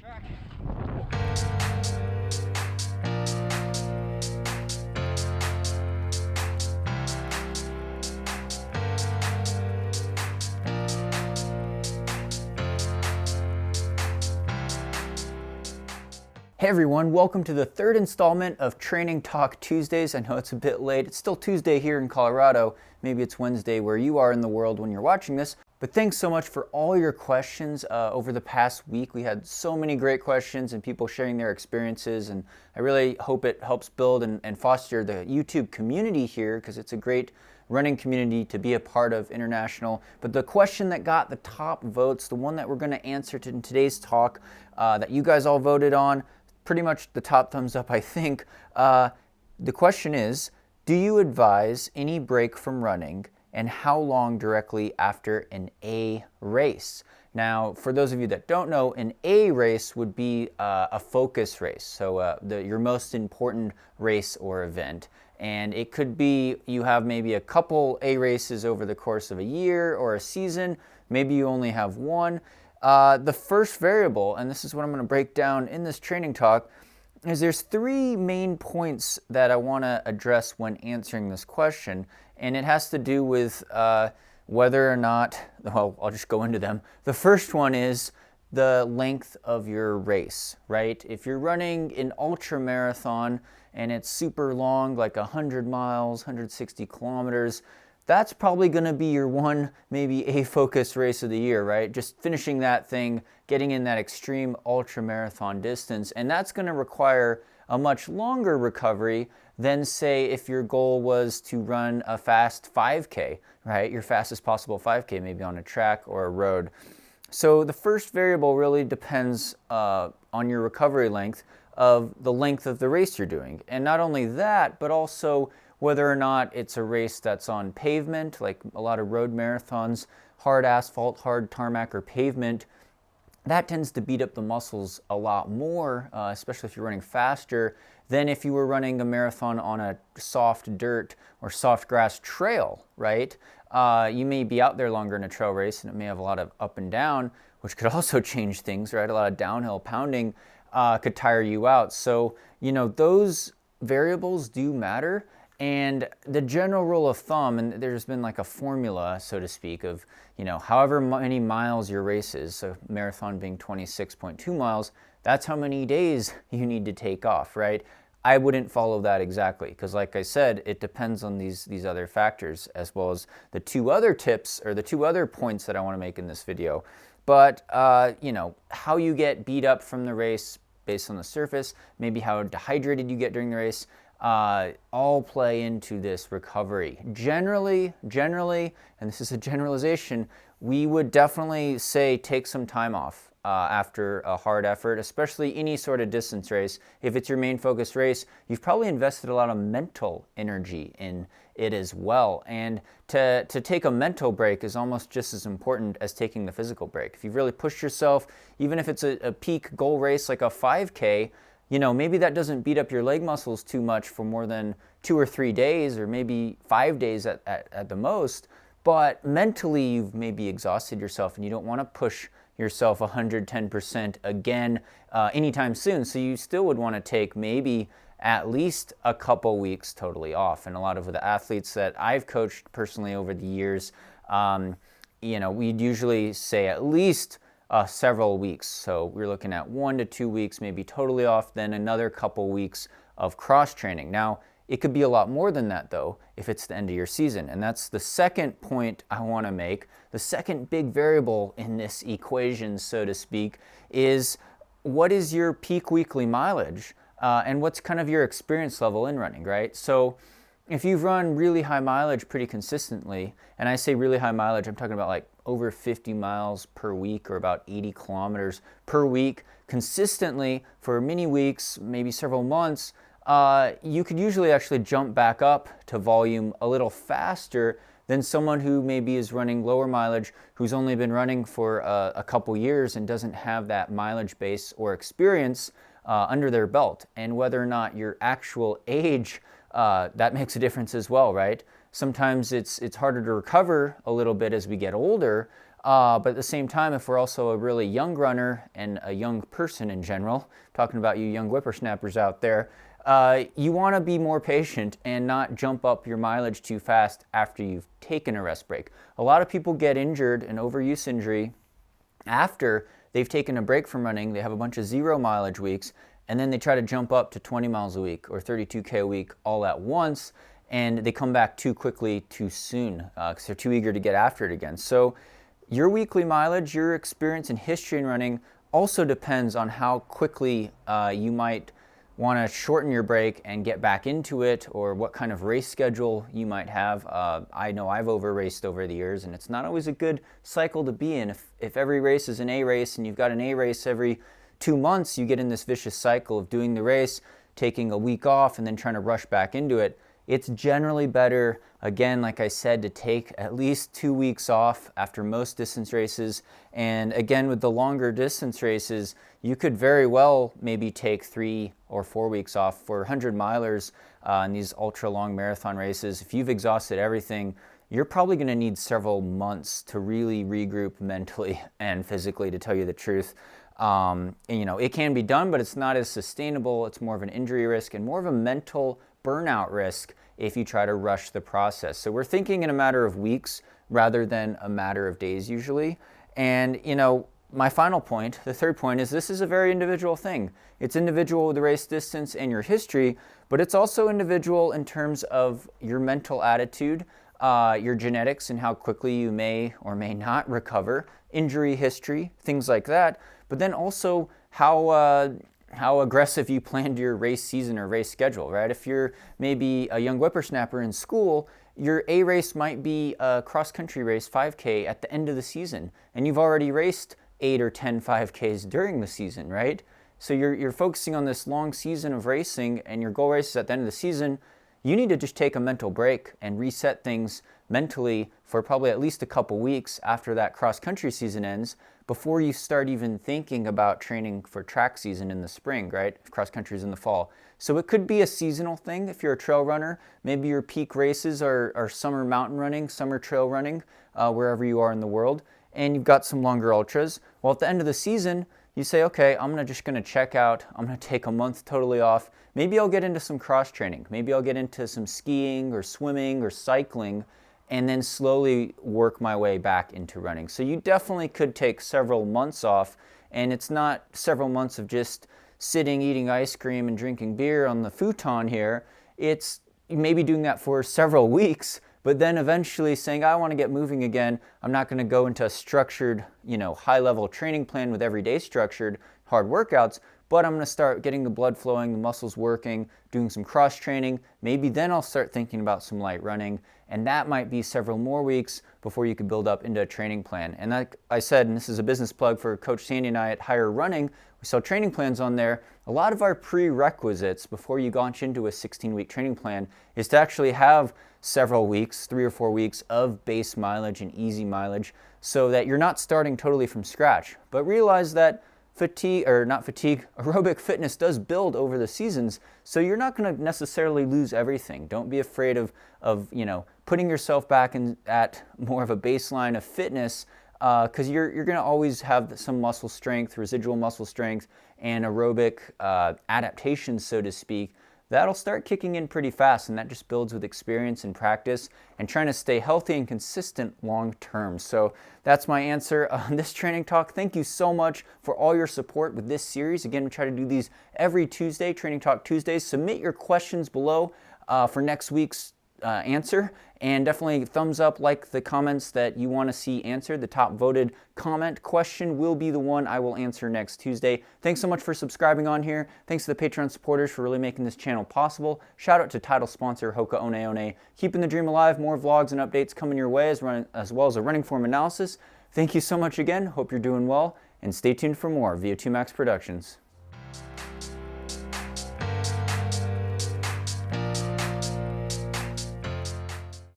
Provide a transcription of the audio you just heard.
Hey everyone, welcome to the third installment of Training Talk Tuesdays. I know it's a bit late. It's still Tuesday here in Colorado. Maybe it's Wednesday where you are in the world when you're watching this. But thanks so much for all your questions over the past week. We had so many great questions and people sharing their experiences, and I really hope it helps build and foster the YouTube community here, because it's a great running community to be a part of international. But the question that got the top votes, the one that we're going to answer in today's talk that you guys all voted on, pretty much the top thumbs up, I think. The question is, do you advise any break from running, and how long directly after an A race? Now, for those of you that don't know, an A race would be a focus race, so your most important race or event. And it could be you have maybe a couple A races over the course of a year or a season. Maybe you only have one. The first variable, and this is what I'm going to break down in this training talk, is there's three main points that I want to address when answering this question, and it has to do with whether or not, well, I'll just go into them. The first one is the length of your race, right? If you're running an ultra marathon and it's super long, like 100 miles, 160 kilometers, that's probably going to be your one, maybe a focus race of the year, right? Just finishing that thing, getting in that extreme ultra marathon distance. And that's going to require a much longer recovery than, say, if your goal was to run a fast 5K, right? Your fastest possible 5K, maybe on a track or a road. So the first variable really depends on your recovery length of the length of the race you're doing. And not only that, but also whether or not it's a race that's on pavement, like a lot of road marathons, hard asphalt, hard tarmac, or pavement. That tends to beat up the muscles a lot more, especially if you're running faster, than if you were running a marathon on a soft dirt or soft grass trail, right? You may be out there longer in a trail race, and it may have a lot of up and down, which could also change things, right? A lot of downhill pounding could tire you out. So, those variables do matter. And the general rule of thumb, and there's been like a formula, so to speak, of, however many miles your race is, so marathon being 26.2 miles, that's how many days you need to take off, right? I wouldn't follow that exactly, because like I said, it depends on these other factors, as well as the two other tips, or the two other points that I want to make in this video. But, how you get beat up from the race based on the surface, maybe how dehydrated you get during the race, all play into this recovery. Generally, and this is a generalization, we would definitely say take some time off after a hard effort, especially any sort of distance race. If it's your main focus race, you've probably invested a lot of mental energy in it as well. And to take a mental break is almost just as important as taking the physical break. If you've really pushed yourself, even if it's a peak goal race like a 5K, maybe that doesn't beat up your leg muscles too much for more than 2 or 3 days, or maybe 5 days at the most, but mentally you've maybe exhausted yourself and you don't want to push yourself 110% again anytime soon. So you still would want to take maybe at least a couple weeks totally off. And a lot of the athletes that I've coached personally over the years, we'd usually say at least several weeks. So we're looking at 1 to 2 weeks, maybe totally off, then another couple weeks of cross training. Now, it could be a lot more than that though, if it's the end of your season. And that's the second point I want to make. The second big variable in this equation, so to speak, is what is your peak weekly mileage and what's kind of your experience level in running, right? So if you've run really high mileage pretty consistently, and I say really high mileage, I'm talking about like over 50 miles per week or about 80 kilometers per week consistently for many weeks, maybe several months, you could usually actually jump back up to volume a little faster than someone who maybe is running lower mileage, who's only been running for a couple years and doesn't have that mileage base or experience under their belt. And whether or not your actual age, that makes a difference as well, right? Sometimes it's harder to recover a little bit as we get older, But at the same time, if we're also a really young runner and a young person in general, talking about you young whippersnappers out there, you want to be more patient and not jump up your mileage too fast after you've taken a rest break. A lot of people get injured, an overuse injury, after they've taken a break from running. They have a bunch of 0 mileage weeks, and then they try to jump up to 20 miles a week or 32K a week all at once, and they come back too quickly, too soon, because they're too eager to get after it again. So your weekly mileage, your experience and history in running also depends on how quickly you might want to shorten your break and get back into it, or what kind of race schedule you might have. I know I've over-raced over the years, and it's not always a good cycle to be in. If every race is an A race and you've got an A race every 2 months, you get in this vicious cycle of doing the race, taking a week off, and then trying to rush back into it. It's generally better, again, like I said, to take at least 2 weeks off after most distance races. And again, with the longer distance races, you could very well maybe take 3 or 4 weeks off. For 100 milers in these ultra long marathon races, if you've exhausted everything, you're probably going to need several months to really regroup mentally and physically, to tell you the truth. And, it can be done, but it's not as sustainable. It's more of an injury risk and more of a mental burnout risk if you try to rush the process. So we're thinking in a matter of weeks rather than a matter of days usually. And, my final point, the third point, is this is a very individual thing. It's individual with the race distance and your history, but it's also individual in terms of your mental attitude, your genetics and how quickly you may or may not recover, injury history, things like that. But then also how aggressive you planned your race season or race schedule, right? If you're maybe a young whippersnapper in school, your A race might be a cross-country race, 5K, at the end of the season, and you've already raced 8 or 10 5Ks during the season, right? So you're focusing on this long season of racing, and your goal race is at the end of the season. You need to just take a mental break and reset things mentally for probably at least a couple weeks after that cross-country season ends, before you start even thinking about training for track season in the spring, right? If cross-country is in the fall. So it could be a seasonal thing. If you're a trail runner, maybe your peak races are summer mountain running, summer trail running, wherever you are in the world, and you've got some longer ultras. Well, at the end of the season, you say, okay, I'm just going to check out. I'm going to take a month totally off. Maybe I'll get into some cross training. Maybe I'll get into some skiing or swimming or cycling, and then slowly work my way back into running. So you definitely could take several months off, and it's not several months of just sitting, eating ice cream and drinking beer on the futon here. It's maybe doing that for several weeks, but then eventually saying, I want to get moving again. I'm not going to go into a structured, high-level training plan with everyday structured hard workouts, but I'm going to start getting the blood flowing, the muscles working, doing some cross training. Maybe then I'll start thinking about some light running, and that might be several more weeks before you can build up into a training plan. And like I said, and this is a business plug for Coach Sandy and I at Higher Running, we sell training plans on there. A lot of our prerequisites before you launch into a 16-week training plan is to actually have several weeks, 3 or 4 weeks of base mileage and easy mileage, so that you're not starting totally from scratch. But realize that aerobic fitness does build over the seasons, so you're not going to necessarily lose everything. Don't be afraid of putting yourself back at more of a baseline of fitness, because you're going to always have some muscle strength, residual muscle strength, and aerobic adaptations, so to speak. That'll start kicking in pretty fast, and that just builds with experience and practice and trying to stay healthy and consistent long term. So that's my answer on this training talk. Thank you so much for all your support with this series. Again, we try to do these every Tuesday, Training Talk Tuesdays. Submit your questions below for next week's answer, and definitely thumbs up, like the comments that you want to see answered. The top voted comment question will be the one I will answer next Tuesday. Thanks so much for subscribing on here. Thanks to the Patreon supporters for really making this channel possible. Shout out to title sponsor Hoka One One, keeping the dream alive. More vlogs and updates coming your way, as well as a running form analysis. Thank you so much again. Hope you're doing well, and stay tuned for more VO2 Max Productions.